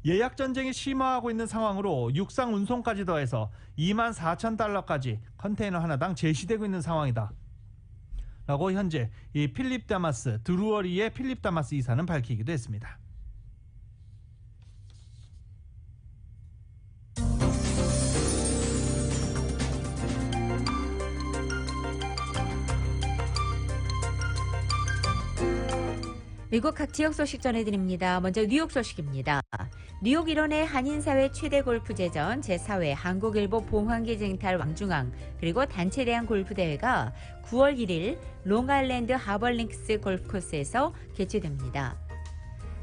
예약 전쟁이 심화하고 있는 상황으로 육상 운송까지 더해서 24,000달러까지 컨테이너 하나당 제시되고 있는 상황이다 라고 현재 이 필립 다마스, 드루어리의 필립 다마스 이사는 밝히기도 했습니다. 미국 각 지역 소식 전해드립니다. 먼저 뉴욕 소식입니다. 뉴욕 일원의 한인사회 최대 골프제전 제4회 한국일보 봉황기 쟁탈 왕중왕 그리고 단체 대항 골프대회가 9월 1일 롱아일랜드 하버링크스 골프코스에서 개최됩니다.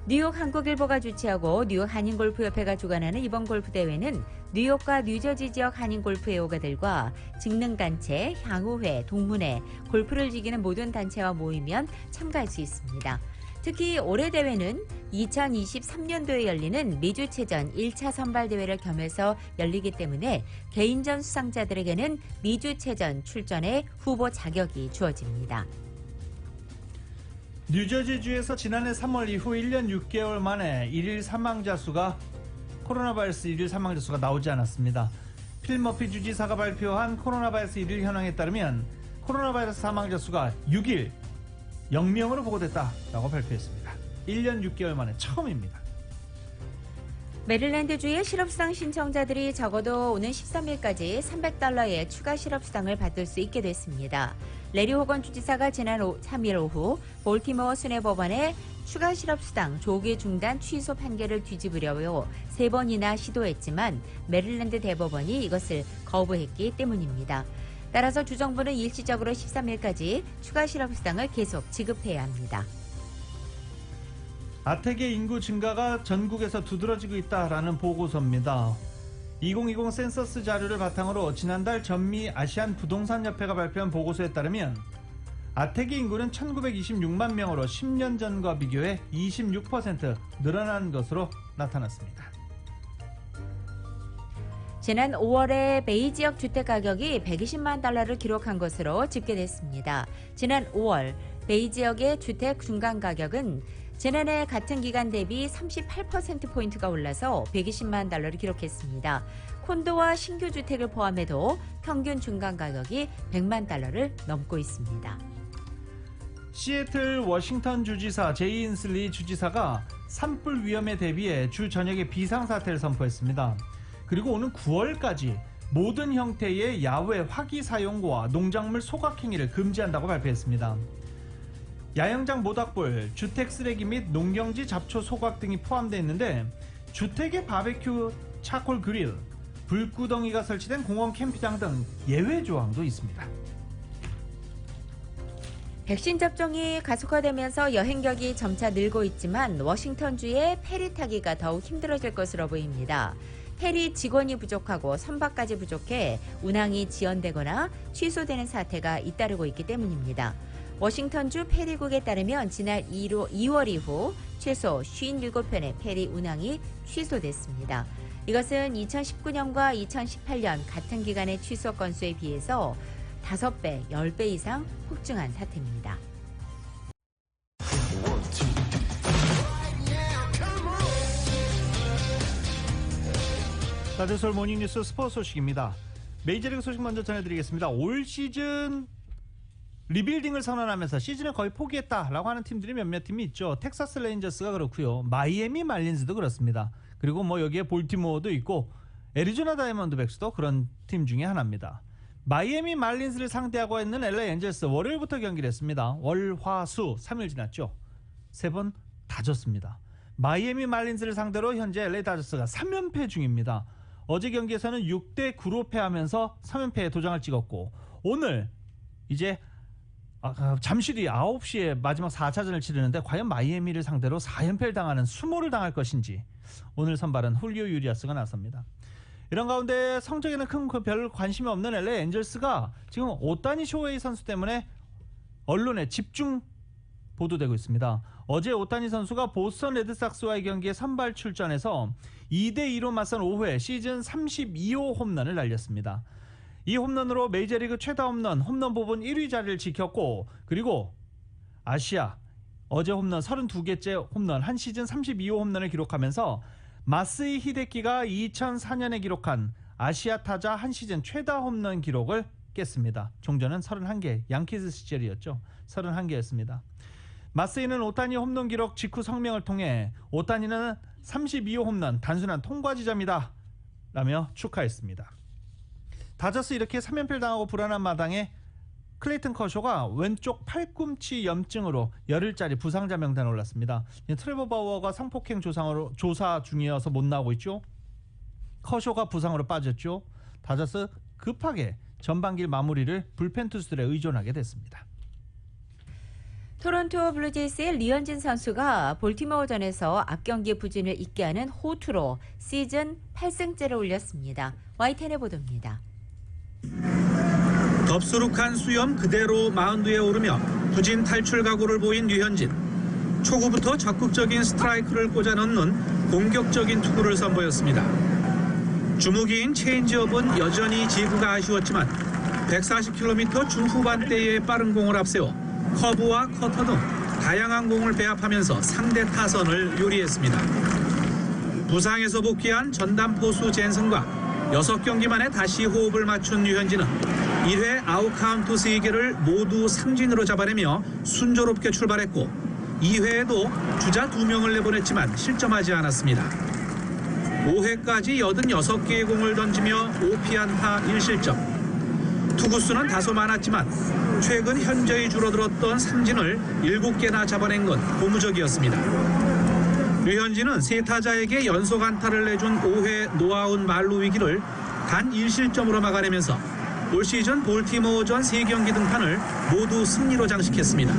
뉴욕 한국일보가 주최하고 뉴욕 한인골프협회가 주관하는 이번 골프대회는 뉴욕과 뉴저지 지역 한인골프 애호가들과 직능단체, 향후회, 동문회, 골프를 즐기는 모든 단체와 모이면 참가할 수 있습니다. 특히 올해 대회는 2023년도에 열리는 미주체전 1차 선발대회를 겸해서 열리기 때문에 개인전 수상자들에게는 미주체전 출전의 후보 자격이 주어집니다. 뉴저지주에서 지난해 3월 이후 1년 6개월 만에 1일 사망자 수가 코로나 바이러스 일일 사망자 수가 나오지 않았습니다. 필 머피 주지사가 발표한 코로나 바이러스 일일 현황에 따르면 코로나 바이러스 사망자 수가 6일 0명으로 보고됐다라고 발표했습니다. 1년 6개월 만에 처음입니다. 메릴랜드주의 실업수당 신청자들이 적어도 오는 13일까지 $300의 추가 실업수당을 받을 수 있게 됐습니다. 레리 호건 주지사가 지난 3일 오후 볼티모어 순회법원에 추가 실업수당 조기 중단 취소 판결을 뒤집으려고 3번이나 시도했지만 메릴랜드 대법원이 이것을 거부했기 때문입니다. 따라서 주정부는 일시적으로 13일까지 추가 실업수당을 계속 지급해야 합니다. 아텍의 인구 증가가 전국에서 두드러지고 있다라는 보고서입니다. 2020 센서스 자료를 바탕으로 지난달 전미 아시안 부동산협회가 발표한 보고서에 따르면 아텍의 인구는 1926만 명으로 10년 전과 비교해 26% 늘어난 것으로 나타났습니다. 지난 5월에 베이 지역 주택 가격이 $120만 달러를 기록한 것으로 집계됐습니다. 지난 5월 베이 지역의 주택 중간 가격은 지난해 같은 기간 대비 38%포인트가 올라서 $120만 달러를 기록했습니다. 콘도와 신규 주택을 포함해도 평균 중간 가격이 $100만 달러를 넘고 있습니다. 시애틀 워싱턴 주지사 제이 인슬리 주지사가 산불 위험에 대비해 주 전역에 비상사태를 선포했습니다. 그리고 오는 9월까지 모든 형태의 야외 화기 사용과 농작물 소각 행위를 금지한다고 발표했습니다. 야영장 모닥불, 주택 쓰레기 및 농경지 잡초 소각 등이 포함되어 있는데 주택의 바베큐 차콜 그릴, 불구덩이가 설치된 공원 캠핑장 등 예외 조항도 있습니다. 백신 접종이 가속화되면서 여행객이 점차 늘고 있지만 워싱턴주의 페리 타기가 더욱 힘들어질 것으로 보입니다. 페리 직원이 부족하고 선박까지 부족해 운항이 지연되거나 취소되는 사태가 잇따르고 있기 때문입니다. 워싱턴주 페리국에 따르면 지난 2월 이후 최소 57편의 페리 운항이 취소됐습니다. 이것은 2019년과 2018년 같은 기간의 취소 건수에 비해서 5배, 10배 이상 폭증한 사태입니다. 라디오서울 모닝뉴스 스포츠 소식입니다. 메이저리그 소식 먼저 전해드리겠습니다. 올 시즌 리빌딩을 선언하면서 시즌을 거의 포기했다라고 하는 팀들이 몇몇 팀이 있죠. 텍사스 레인저스가 그렇고요. 마이애미 말린즈도 그렇습니다. 그리고 뭐 여기에 볼티모어도 있고 애리조나 다이아몬드백스도 그런 팀 중에 하나입니다. 마이애미 말린즈를 상대하고 있는 LA 엔젤스 월요일부터 경기를 했습니다. 월, 화, 수 3일 지났죠. 3번 다 졌습니다. 마이애미 말린즈를 상대로 현재 LA 다저스가 3연패 중입니다. 어제 경기에서는 6대9로 패하면서 3연패에 도장을 찍었고 오늘 이제 잠시 뒤 9시에 마지막 4차전을 치르는데 과연 마이애미를 상대로 4연패를 당하는 수모를 당할 것인지 오늘 선발은 훌리오 유리아스가 나섭니다. 이런 가운데 성적에는 큰 별 관심이 없는 LA 엔젤스가 지금 오타니 쇼헤이 선수 때문에 언론에 집중 보도되고 있습니다. 어제 오타니 선수가 보스턴 레드삭스와의 경기에 선발 출전해서 2대2로 맞선 5회 시즌 32호 홈런을 날렸습니다. 이 홈런으로 메이저리그 최다 홈런 부분 1위 자리를 지켰고 그리고 아시아 어제 홈런 32개째 홈런 한 시즌 32호 홈런을 기록하면서 마스이 히데키가 2004년에 기록한 아시아 타자 한 시즌 최다 홈런 기록을 깼습니다. 종전은 31개, 양키즈 시절이었죠. 31개였습니다. 마스이는 오타니 홈런 기록 직후 성명을 통해 오타니는 32호 홈런 단순한 통과 지점이다 라며 축하했습니다. 다저스 이렇게 3연패를 당하고 불안한 마당에 클레이튼 커쇼가 왼쪽 팔꿈치 염증으로 열흘짜리 부상자 명단에 올랐습니다. 트레버 바우어가 성폭행 조사 중이어서 못 나오고 있죠. 커쇼가 부상으로 빠졌죠. 다저스 급하게 전반기 마무리를 불펜 투수들에 의존하게 됐습니다. 토론토 블루제이스의 류현진 선수가 볼티모어전에서 앞경기 부진을 잊게 하는 호투로 시즌 8승째를 올렸습니다. YTN의 보도입니다. 덥수룩한 수염 그대로 마운드에 오르며 부진 탈출 각오를 보인 류현진. 초구부터 적극적인 스트라이크를 꽂아 넣는 공격적인 투구를 선보였습니다. 주무기인 체인지업은 여전히 지구가 아쉬웠지만 140km 중후반대의 빠른 공을 앞세워 커브와 커터 등 다양한 공을 배합하면서 상대 타선을 요리했습니다. 부상에서 복귀한 전담 포수 젠슨과 6경기 만에 다시 호흡을 맞춘 류현진은 1회 아웃 카운트 3개를 모두 삼진으로 잡아내며 순조롭게 출발했고 2회에도 주자 2명을 내보냈지만 실점하지 않았습니다. 5회까지 86개의 공을 던지며 5피안타 1실점. 투구수는 다소 많았지만 최근 현저히 줄어들었던 삼진을 7개나 잡아낸 건 고무적이었습니다. 류현진은 세 타자에게 연속 안타를 내준 5회 노아웃 만루 위기를 단 1실점으로 막아내면서 올 시즌 볼티모어전 3경기 등판을 모두 승리로 장식했습니다.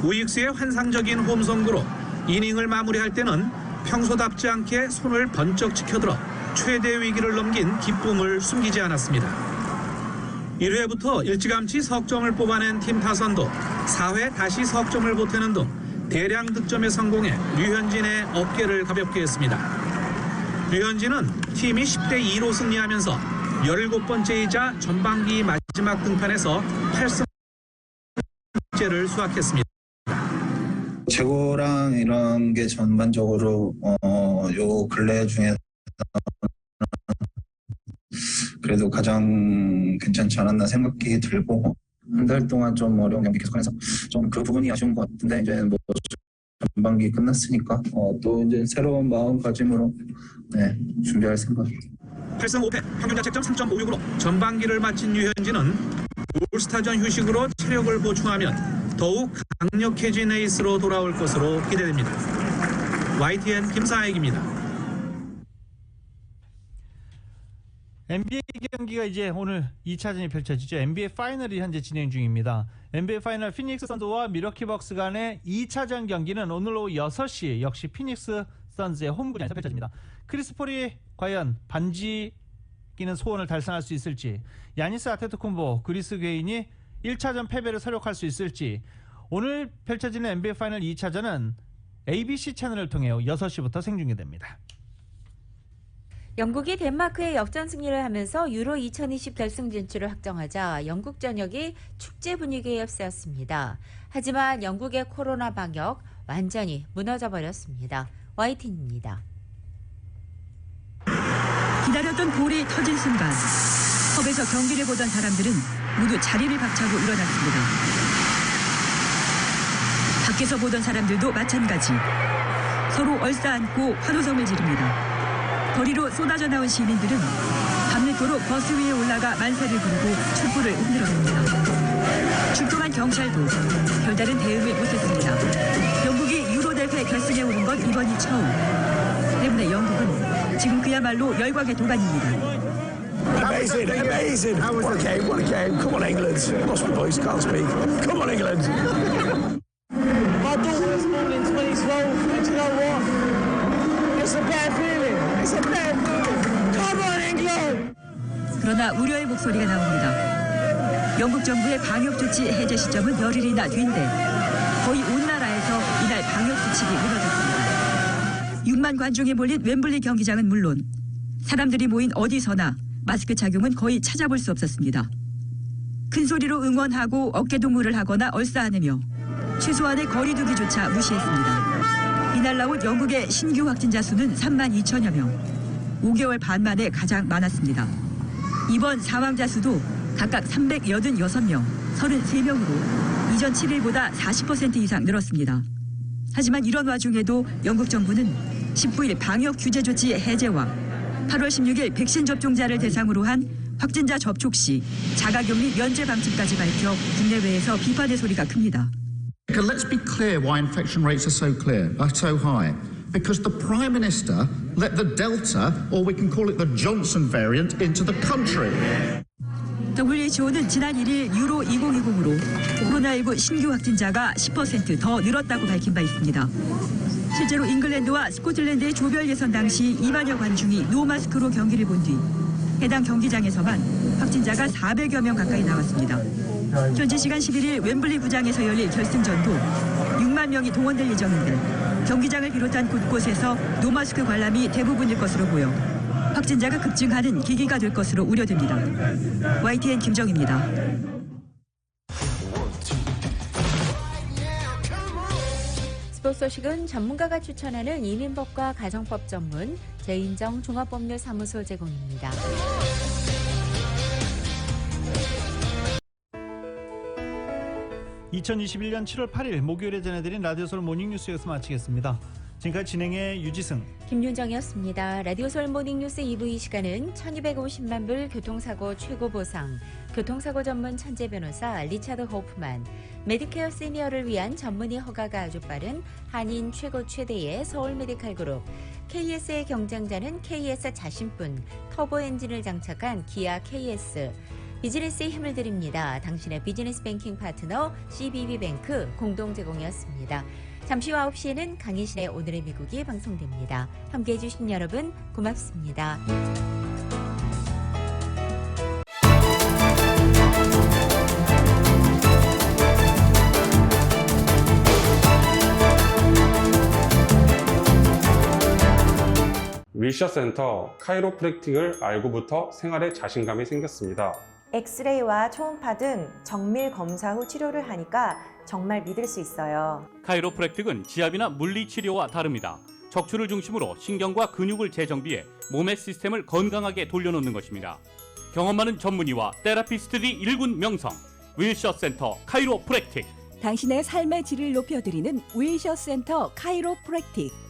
우익수의 환상적인 홈송구로 이닝을 마무리할 때는 평소답지 않게 손을 번쩍 치켜들어 최대 위기를 넘긴 기쁨을 숨기지 않았습니다. 1회부터 일찌감치 석점을 뽑아낸 팀 타선도 4회 다시 석점을 보태는 등 대량 득점에 성공해 류현진의 어깨를 가볍게 했습니다. 류현진은 팀이 10대2로 승리하면서 17번째이자 전반기 마지막 등판에서 8승째를 수확했습니다. 최고랑 이런 게 전반적으로 요 근래 중에서 그래도 가장 괜찮지 않았나 생각이 들고 한 달 동안 좀 어려운 경기 계속하면서 좀 그 부분이 아쉬운 것 같은데 이제 뭐 전반기 끝났으니까 또 이제 새로운 마음가짐으로 준비할 생각입니다. 8승 5패 평균 자책점 3.56으로 전반기를 마친 류현진은 올스타전 휴식으로 체력을 보충하면 더욱 강력해진 에이스로 돌아올 것으로 기대됩니다. YTN 김사익입니다. NBA 경기가 이제 오늘 2차전이 펼쳐지죠. NBA 파이널이 현재 진행 중입니다. NBA 파이널 피닉스 선즈와 밀워키 벅스 간의 2차전 경기는 오늘 오후 6시 역시 피닉스 선즈의 홈구장에서 펼쳐집니다. 크리스 폴이 과연 반지 끼는 소원을 달성할 수 있을지, 야니스 아테토쿤보, 그리스 괴인이 1차전 패배를 서력할 수 있을지, 오늘 펼쳐지는 NBA 파이널 2차전은 ABC 채널을 통해 6시부터 생중계됩니다. 영국이 덴마크의 역전 승리를 하면서 유로 2020 결승 진출을 확정하자 영국 전역이 축제 분위기에 휩싸였습니다. 하지만 영국의 코로나 방역 완전히 무너져 버렸습니다. YTN입니다. 기다렸던 볼이 터진 순간 컵에서 경기를 보던 사람들은 모두 자리를 박차고 일어났습니다. 밖에서 보던 사람들도 마찬가지. 서로 얼싸안고 환호성을 지릅니다. 거리로 쏟아져 나온 시민들은 밤늦도록 버스 위에 올라가 만세를 부르고 촛불을 흔들어댑니다. 출동한 경찰도 별다른 대응을 못했습니다. 영국이 유로 대회 결승에 오른 건 이번이 처음. 때문에 영국은 지금 그야말로 열광의 도가니입니다. Amazing, amazing. What a game, what a game. Come on, England. Lost my voice, can't speak. Come on, England. My daughter was born in 2012, and you know what? It's a bad feeling. It's a bad feeling. Come on, England. 그러나 우려의 목소리가 나옵니다. 영국 정부의 방역 조치 해제 시점은 열흘이나 뒤인데 거의 온 나라에서 이날 방역 수칙이 무너졌습니다. 6만 관중이 몰린 웸블리 경기장은 물론 사람들이 모인 어디서나 마스크 착용은 거의 찾아볼 수 없었습니다. 큰 소리로 응원하고 어깨동무를 하거나 얼싸안으며 최소한의 거리두기조차 무시했습니다. 이날 나온 영국의 신규 확진자 수는 3만 2천여 명, 5개월 반 만에 가장 많았습니다. 이번 사망자 수도 각각 386명, 33명으로 이전 7일보다 40% 이상 늘었습니다. 하지만 이런 와중에도 영국 정부는 19일 방역 규제 조치 해제와 8월 16일 백신 접종자를 대상으로 한 확진자 접촉 시 자가격리 면제 방침까지 밝혀 국내외에서 비판의 소리가 큽니다. Let's be clear why infection rates are so high. Because the Prime Minister let the Delta, or we can call it the Johnson variant, into the country. WHO는 지난 1일 유로 2020으로 코로나19 신규 확진자가 10% 더 늘었다고 밝힌 바 있습니다. 실제로 잉글랜드와 스코틀랜드의 조별 예선 당시 2만여 관중이 노마스크로 경기를 본 뒤 해당 경기장에서만 확진자가 400여 명 가까이 나왔습니다. 현지 시간 11일 웸블리 구장에서 열릴 결승전도 6만 명이 동원될 예정인데 경기장을 비롯한 곳곳에서 노마스크 관람이 대부분일 것으로 보여 확진자가 급증하는 계기가 될 것으로 우려됩니다. YTN 김정입니다. 스포츠 소식은 전문가가 추천하는 이민법과 가정법 전문 재인정 종합법률사무소 제공입니다. (2021년 7월 8일) 목요일에 전해드린 라디오솔 모닝뉴스 여기서 마치겠습니다. 지금까지 진행의 유지승, 김윤정이었습니다. 라디오솔 모닝뉴스 2부 이 시간은 1250만 불 교통사고 최고 보상, 교통사고 전문 천재 변호사 리차드 호프만, 메디케어 시니어를 위한 전문의 허가가 아주 빠른 한인 최고 최대의 서울 메디칼 그룹, KS의 경쟁자는 KS 자신뿐, 터보 엔진을 장착한 기아 KS, 비즈니스에 힘을 드립니다. 당신의 비즈니스 뱅킹 파트너 CBB뱅크 공동 제공이었습니다. 잠시 후 9시에는 강희신의 오늘의 미국이 방송됩니다. 함께해 주신 여러분 고맙습니다. 윌셔 센터 카이로프랙틱을 알고부터 생활에 자신감이 생겼습니다. 엑스레이와 초음파 등 정밀 검사 후 치료를 하니까 정말 믿을 수 있어요. 카이로프랙틱은 지압이나 물리치료와 다릅니다. 척추를 중심으로 신경과 근육을 재정비해 몸의 시스템을 건강하게 돌려놓는 것입니다. 경험 많은 전문의와 테라피스트들이 일군 명성, 윌셔 센터 카이로프랙틱. 당신의 삶의 질을 높여드리는 윌셔 센터 카이로프랙틱.